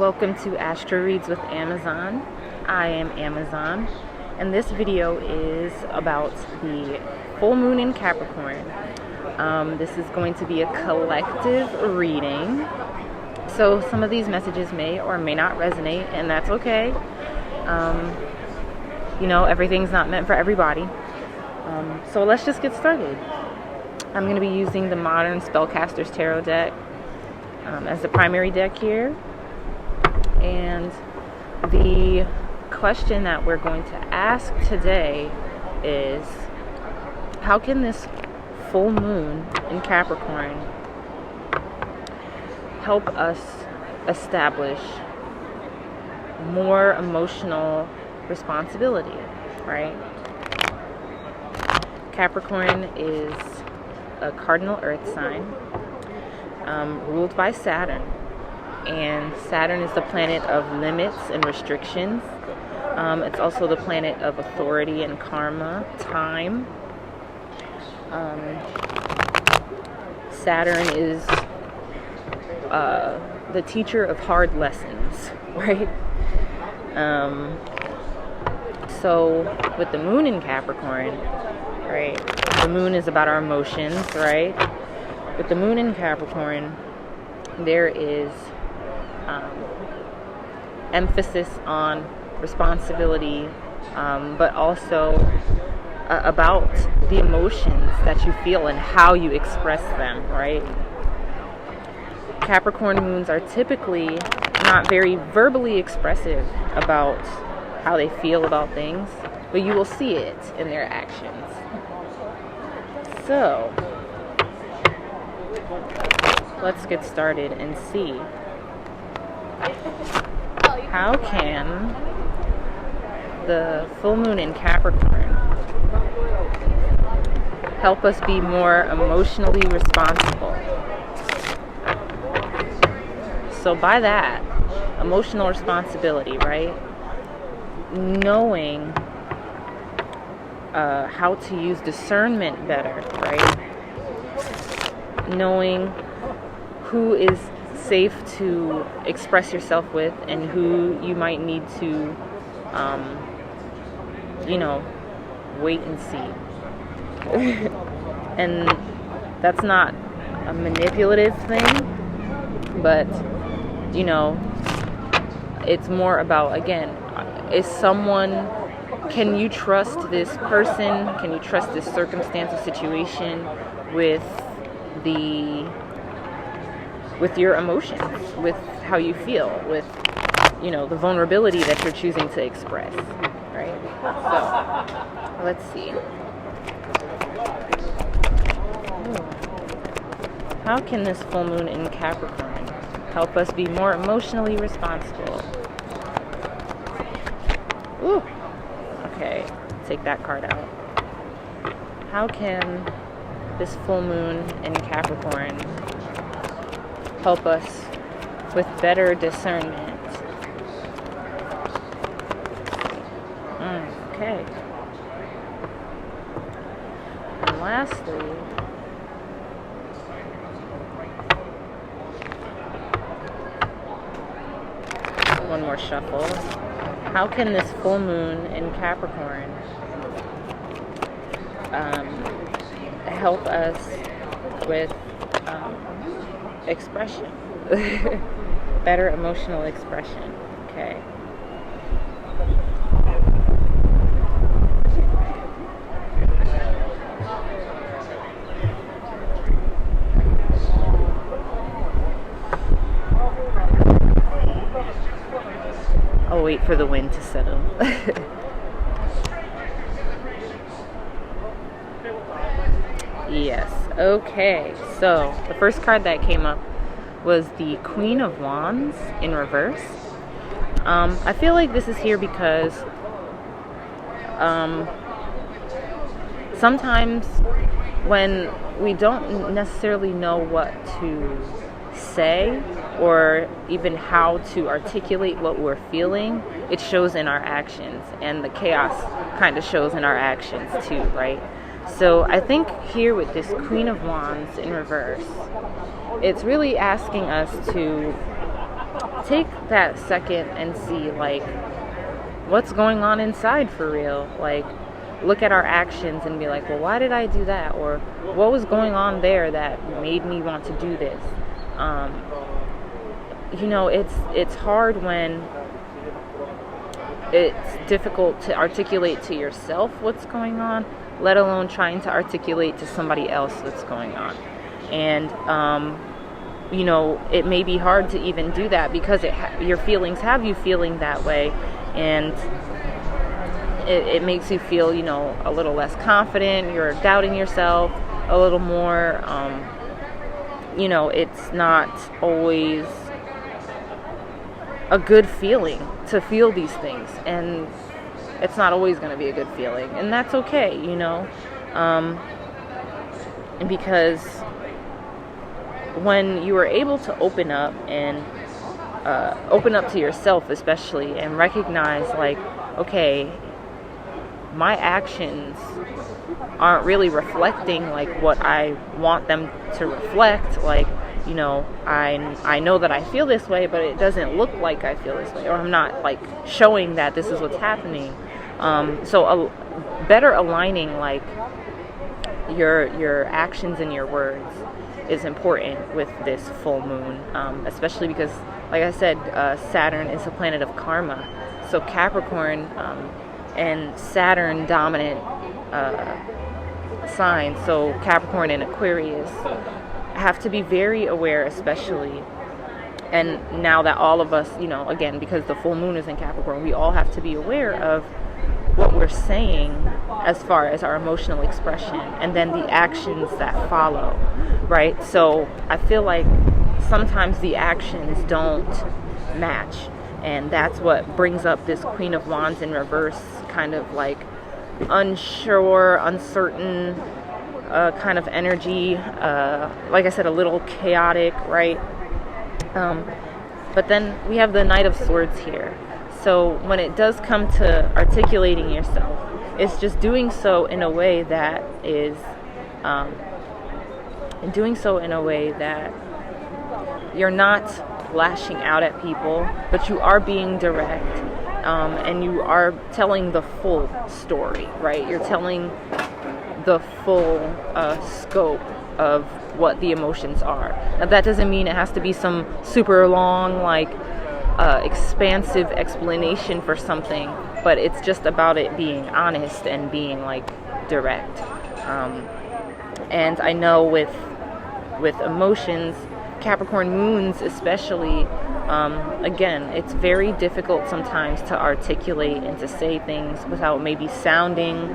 Welcome to Astro Reads with Amazon. I am Amazon, and this video is about the full moon in Capricorn. This is going to be a collective reading, so some of these messages may or may not resonate, and that's okay. Everything's not meant for everybody. So let's just get started. I'm going to be using the Modern Spellcasters Tarot deck as the primary deck here. And the question that we're going to ask today is, how can this full moon in Capricorn help us establish more emotional responsibility, right? Capricorn is a cardinal earth sign ruled by Saturn. And Saturn is the planet of limits and restrictions. It's also the planet of authority and karma, time. Saturn is the teacher of hard lessons, right? So with the moon in Capricorn, right? The moon is about our emotions, right? With the moon in Capricorn, there is emphasis on responsibility, but also about the emotions that you feel and how you express them, right? Capricorn moons are typically not very verbally expressive about how they feel about things, but you will see it in their actions. So let's get started and see, how can the full moon in Capricorn help us be more emotionally responsible? So by that, emotional responsibility, right? Knowing how to use discernment better, right? Knowing who is safe to express yourself with and who you might need to wait and see. And that's not a manipulative thing, but it's more about, again, can you trust this person? Can you trust this circumstance or situation with your emotions, with how you feel, with the vulnerability that you're choosing to express, right? So let's see. How can this full moon in Capricorn help us be more emotionally responsible? Ooh. Okay, take that card out. How can this full moon in Capricorn help us with better discernment? Okay. And lastly, one more shuffle. How can this full moon in Capricorn help us with expression? Better emotional expression. Okay. I'll wait for the wind to settle. Yes. Okay. So the first card that came up was the Queen of Wands in reverse. I feel like this is here because sometimes when we don't necessarily know what to say or even how to articulate what we're feeling, it shows in our actions, and the chaos kind of shows in our actions too, right? So I think here with this Queen of Wands in reverse, it's really asking us to take that second and see, like, what's going on inside for real. Like, look at our actions and be like, well, why did I do that? Or what was going on there that made me want to do this? You know, it's hard when it's difficult to articulate to yourself what's going on, let alone trying to articulate to somebody else what's going on. And you know, it may be hard to even do that because your feelings have you feeling that way, and it makes you feel, you know, a little less confident. You're doubting yourself a little more. You know, it's not always a good feeling to feel these things, and it's not always going to be a good feeling, and that's okay, you know. And because when you are able to open up and open up to yourself especially, and recognize, like, okay, my actions aren't really reflecting like what I want them to reflect. Like, you know, I know that I feel this way, but it doesn't look like I feel this way, or I'm not like showing that this is what's happening. So better aligning like your actions and your words is important with this full moon, especially because, like I said, Saturn is a planet of karma. So Capricorn and Saturn dominant signs, so Capricorn and Aquarius, have to be very aware, especially. And now that all of us, you know, again, because the full moon is in Capricorn, we all have to be aware of what we're saying as far as our emotional expression, and then the actions that follow, right? So I feel like sometimes the actions don't match, and that's what brings up this Queen of Wands in reverse, kind of like unsure, uncertain kind of energy. Like I said, a little chaotic, right? But then we have the Knight of Swords here. So when it does come to articulating yourself, it's just doing so in a way that is, you're not lashing out at people, but you are being direct, and you are telling the full story, right? You're telling the full scope of what the emotions are. Now, that doesn't mean it has to be some super long, like, expansive explanation for something, but it's just about it being honest and being like direct. And I know with emotions, Capricorn moons especially, again, it's very difficult sometimes to articulate and to say things without maybe sounding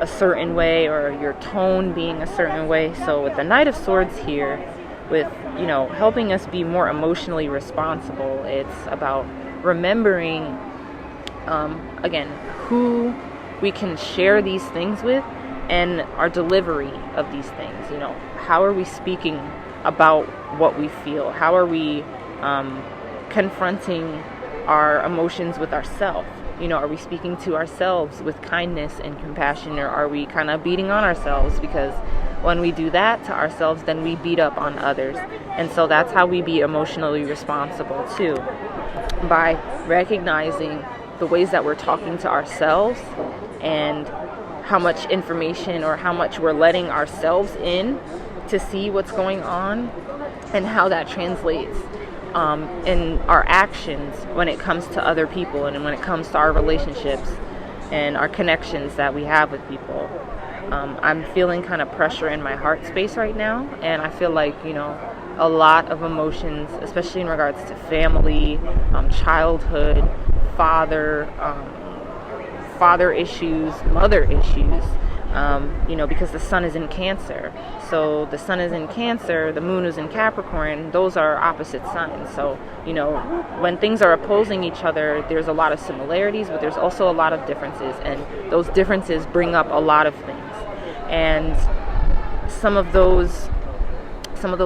a certain way or your tone being a certain way. So with the Knight of Swords here, with, you know, helping us be more emotionally responsible, it's about remembering, again, who we can share these things with and our delivery of these things. You know, how are we speaking about what we feel? How are we confronting our emotions with ourselves? You know, are we speaking to ourselves with kindness and compassion, or are we kind of beating on ourselves? Because when we do that to ourselves, then we beat up on others. And so that's how we be emotionally responsible too, by recognizing the ways that we're talking to ourselves and how much information or how much we're letting ourselves in to see what's going on, and how that translates in our actions when it comes to other people and when it comes to our relationships and our connections that we have with people. I'm feeling kind of pressure in my heart space right now, and I feel like, you know, a lot of emotions, especially in regards to family, childhood, father issues, mother issues, you know, because the sun is in Cancer. So the sun is in Cancer, the moon is in Capricorn, those are opposite signs. So, you know, when things are opposing each other, there's a lot of similarities, but there's also a lot of differences, and those differences bring up a lot of things. And some of those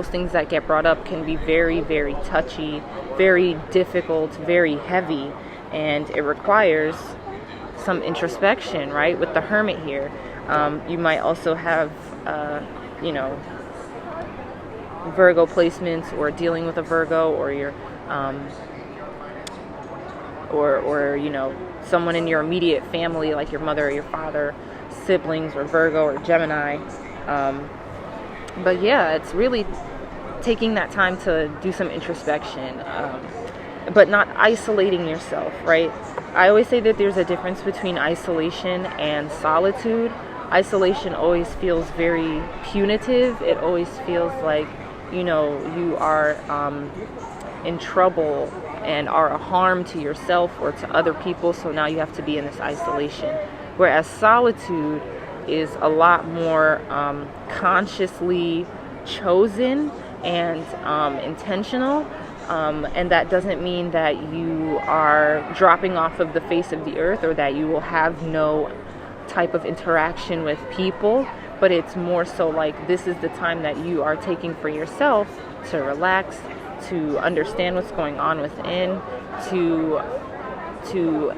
things that get brought up can be very, very touchy, very difficult, very heavy, and it requires some introspection, right? With the Hermit here, you might also have, you know, Virgo placements, or dealing with a Virgo, or you're or you know, someone in your immediate family, like your mother or your father, siblings, or Virgo or Gemini. But yeah, it's really taking that time to do some introspection, but not isolating yourself, right? I always say that there's a difference between isolation and solitude. Isolation always feels very punitive. It always feels like, you know, you are in trouble and are a harm to yourself or to other people, so now you have to be in this isolation. Whereas solitude is a lot more consciously chosen and intentional. And that doesn't mean that you are dropping off of the face of the earth or that you will have no type of interaction with people, but it's more so like this is the time that you are taking for yourself to relax, to understand what's going on within, to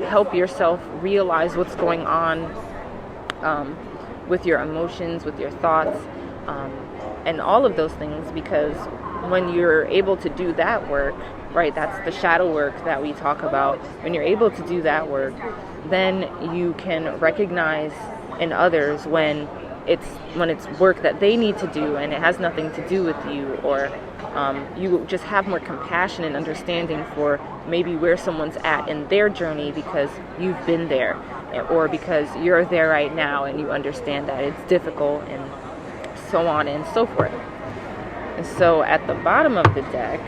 help yourself realize what's going on with your emotions, with your thoughts, and all of those things. Because when you're able to do that work, right, that's the shadow work that we talk about. When you're able to do that work, then you can recognize in others when it's work that they need to do and it has nothing to do with you, or you just have more compassion and understanding for maybe where someone's at in their journey because you've been there, or because you're there right now and you understand that it's difficult, and so on and so forth. And so at the bottom of the deck,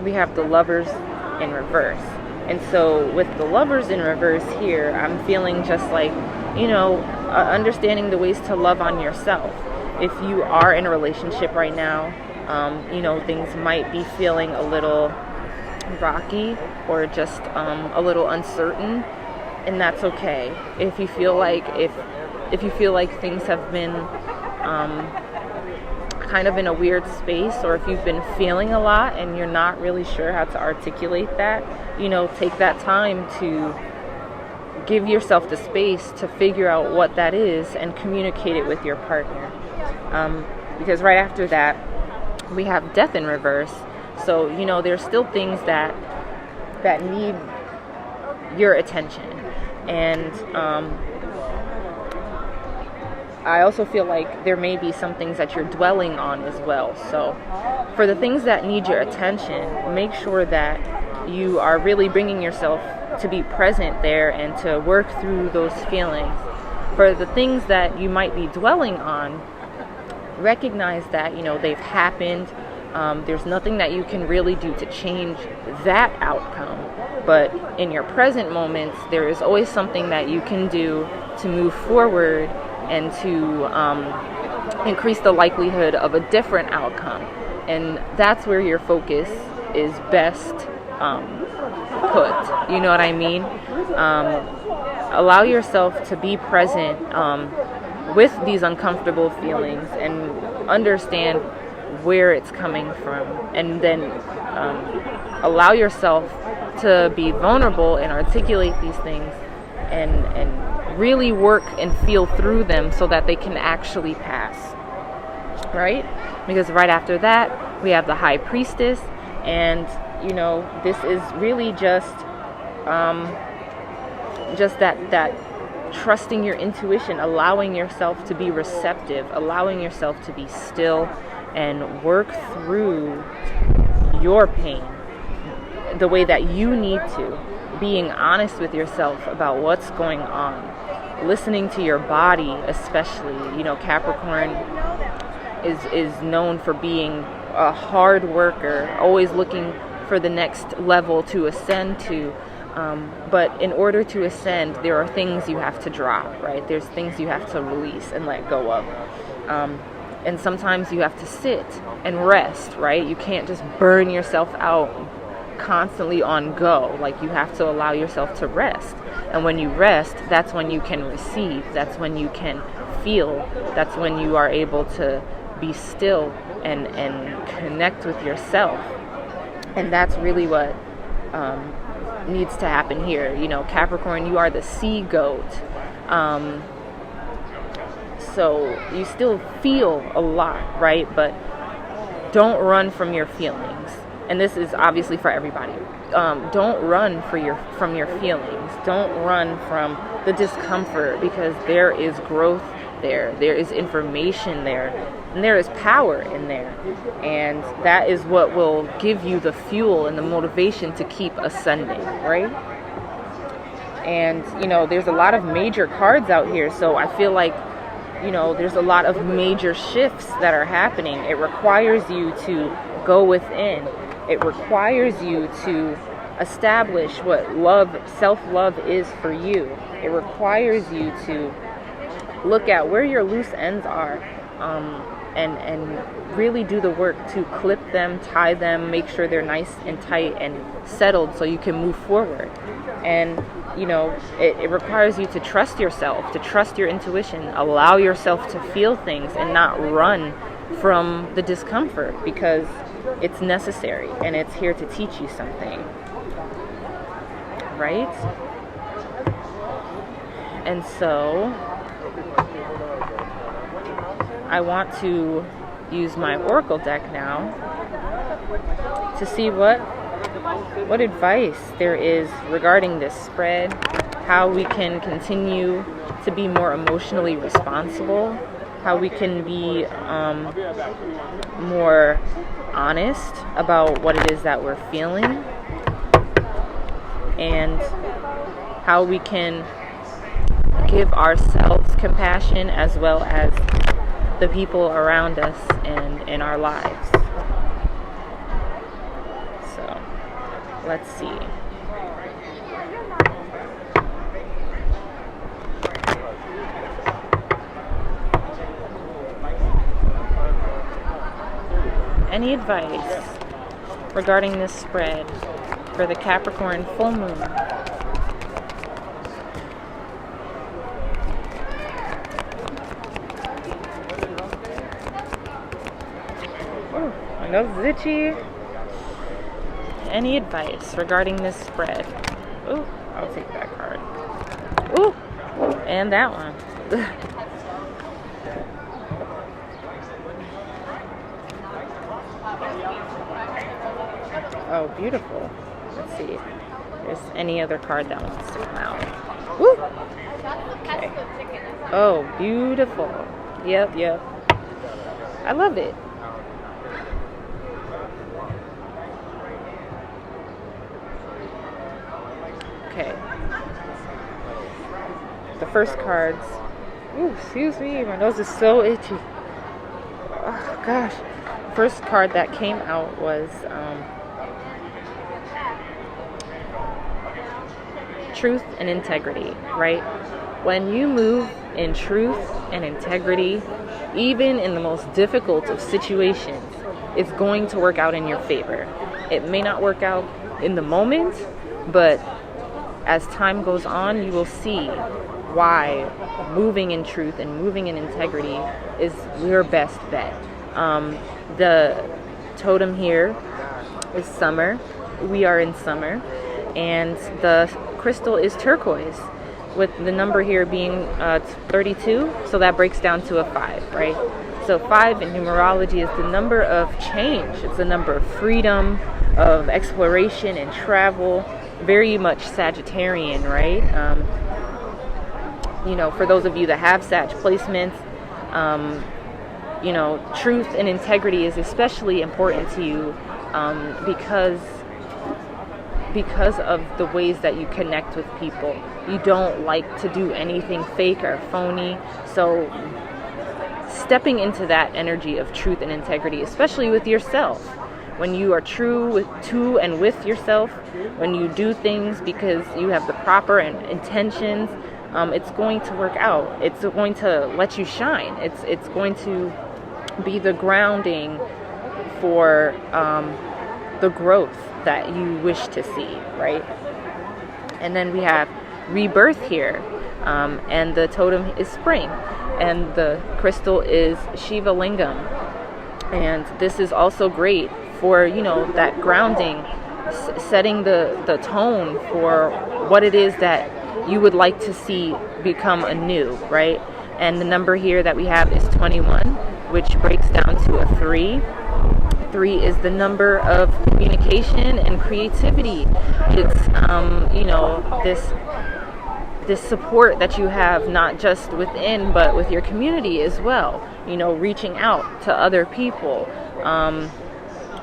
we have the Lovers in reverse. And so with the Lovers in reverse here, I'm feeling just like, you know, understanding the ways to love on yourself. If you are in a relationship right now, you know, things might be feeling a little rocky or just a little uncertain, and that's okay. If you feel like things have been kind of in a weird space, or if you've been feeling a lot and you're not really sure how to articulate that, you know, take that time to give yourself the space to figure out what that is and communicate it with your partner. Because right after that, we have Death in reverse. So, you know, there's still things that need your attention. And I also feel like there may be some things that you're dwelling on as well. So for the things that need your attention, make sure that you are really bringing yourself to be present there and to work through those feelings. For the things that you might be dwelling on, recognize that, you know, they've happened. There's nothing that you can really do to change that outcome. But in your present moments, there is always something that you can do to move forward and to increase the likelihood of a different outcome. And that's where your focus is best put. You know what I mean? Allow yourself to be present with these uncomfortable feelings and understand where it's coming from. And then allow yourself to be vulnerable and articulate these things and really work and feel through them so that they can actually pass, right? Because right after that, we have the High Priestess, and you know, this is really just that trusting your intuition, allowing yourself to be receptive, allowing yourself to be still and work through your pain the way that you need to, being honest with yourself about what's going on, listening to your body, especially. You know, Capricorn is known for being a hard worker, always looking for the next level to ascend to. But in order to ascend, there are things you have to drop, right? There's things you have to release and let go of. And sometimes you have to sit and rest, right? You can't just burn yourself out constantly on go. Like, you have to allow yourself to rest. And when you rest, that's when you can receive. That's when you can feel. That's when you are able to be still and connect with yourself. And that's really what needs to happen here. You know, Capricorn, you are the sea goat. So you still feel a lot, right? But don't run from your feelings. and this is obviously for everybody, don't run from your feelings. Don't run from the discomfort, because there is growth there. There is information there, and there is power in there. And that is what will give you the fuel and the motivation to keep ascending, right? And, there's a lot of major cards out here. So I feel like, there's a lot of major shifts that are happening. It requires you to go within. It requires you to establish what self-love is for you. It requires you to look at where your loose ends are, and really do the work to clip them, tie them, make sure they're nice and tight and settled so you can move forward. And it requires you to trust yourself, to trust your intuition, allow yourself to feel things and not run from the discomfort, because it's necessary and it's here to teach you something, right? And so I want to use my oracle deck now to see what advice there is regarding this spread, how we can continue to be more emotionally responsible, how we can be more honest about what it is that we're feeling, and how we can give ourselves compassion as well as the people around us and in our lives. So let's see. Any advice regarding this spread for the Capricorn full moon? Oh, my nose is itchy. Any advice regarding this spread? Oh, I'll take that card. Oh, and that one. Oh, beautiful. Let's see if there's any other card that wants to come out. Woo! Okay. Oh, beautiful. Yep. I love it. Okay. The first cards. Ooh, excuse me. My nose is so itchy. Oh, gosh. The first card that came out was truth and integrity, right? When you move in truth and integrity, even in the most difficult of situations, it's going to work out in your favor. It may not work out in the moment, but as time goes on, you will see why moving in truth and moving in integrity is your best bet. The totem here is summer. We are in summer, and the crystal is turquoise, with the number here being 32, so that breaks down to a 5, right? So 5 in numerology is the number of change. It's the number of freedom, of exploration and travel, very much Sagittarian, right? For those of you that have Sag placements, truth and integrity is especially important to you because of the ways that you connect with people. You don't like to do anything fake or phony. So stepping into that energy of truth and integrity, especially with yourself, when you are true to and with yourself, when you do things because you have the proper intentions, it's going to work out. It's going to let you shine. It's going to be the grounding for the growth that you wish to see, right? And then we have rebirth here, and the totem is spring, and the crystal is Shiva Lingam, and this is also great for that grounding, setting the tone for what it is that you would like to see become anew, right? And the number here that we have is 21, which breaks down to a 3. 3 is the number of communication and creativity. It's this support that you have, not just within but with your community as well. Reaching out to other people,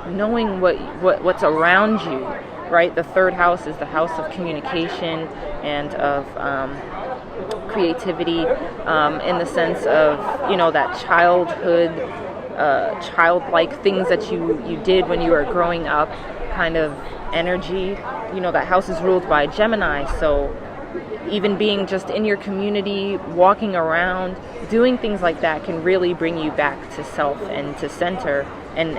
knowing what's around you, right? The 3rd house is the house of communication and of creativity, in the sense of that childhood, childlike things that you did when you were growing up, kind of energy. That house is ruled by Gemini, so even being just in your community, walking around, doing things like that can really bring you back to self and to center, and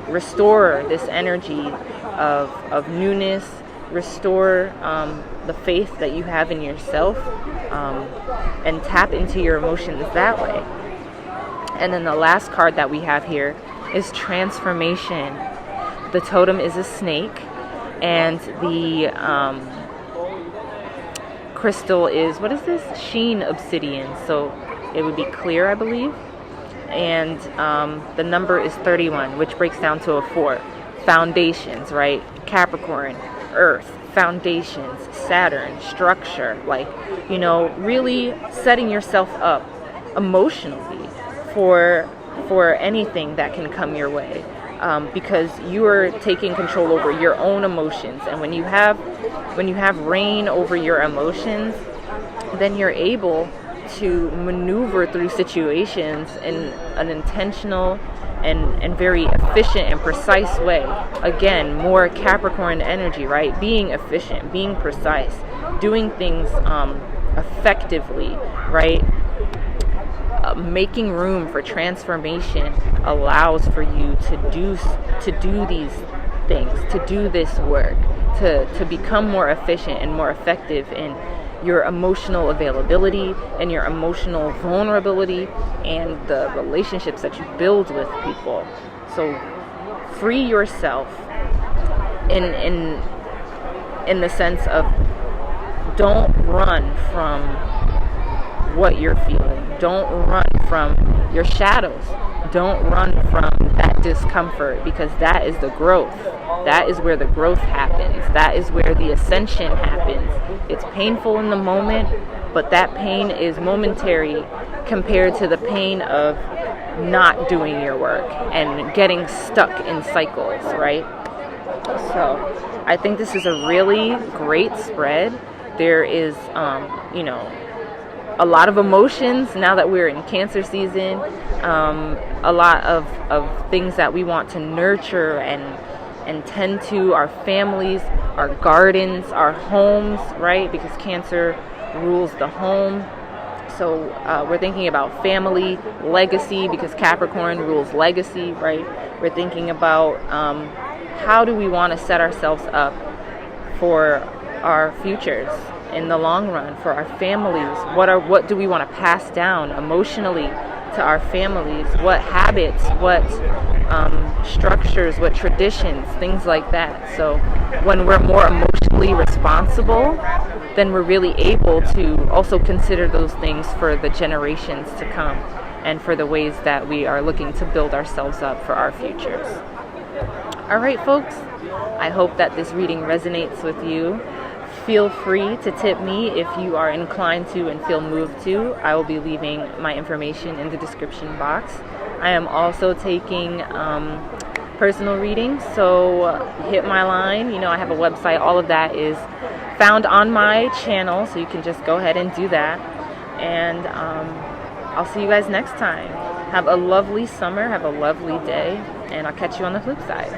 restore this energy of newness, restore the faith that you have in yourself, and tap into your emotions that way. And then the last card that we have here is transformation. The totem is a snake, and the crystal is, what is this? Sheen obsidian. So it would be clear, I believe. And the number is 31, which breaks down to a 4. Foundations, right? Capricorn, Earth, foundations, Saturn, structure, really setting yourself up emotionally for anything that can come your way, because you are taking control over your own emotions. And when you have reign over your emotions, then you're able to maneuver through situations in an intentional and very efficient and precise way. Again, more Capricorn energy, right? Being efficient, being precise, doing things effectively, right? Making room for transformation allows for you to do these things, to do this work, to become more efficient and more effective in your emotional availability and your emotional vulnerability and the relationships that you build with people. So free yourself in the sense of, don't run from what you're feeling. Don't run from your shadows. Don't run from that discomfort, because that is the growth. That is where the growth happens. That is where the ascension happens. It's painful in the moment, but that pain is momentary compared to the pain of not doing your work and getting stuck in cycles, right? So I think this is a really great spread. There is, a lot of emotions now that we're in Cancer season, a lot of things that we want to nurture and tend to, our families, our gardens, our homes, right? Because Cancer rules the home. So we're thinking about family, legacy, because Capricorn rules legacy, right? We're thinking about how do we want to set ourselves up for our futures in the long run, for our families. What do we want to pass down emotionally to our families? What habits, what structures, what traditions, things like that. So when we're more emotionally responsible, then we're really able to also consider those things for the generations to come and for the ways that we are looking to build ourselves up for our futures. All right, folks, I hope that this reading resonates with you. Feel free to tip me if you are inclined to and feel moved to. I will be leaving my information in the description box. I am also taking personal readings, so hit my line. I have a website. All of that is found on my channel, so you can just go ahead and do that. And I'll see you guys next time. Have a lovely summer. Have a lovely day. And I'll catch you on the flip side.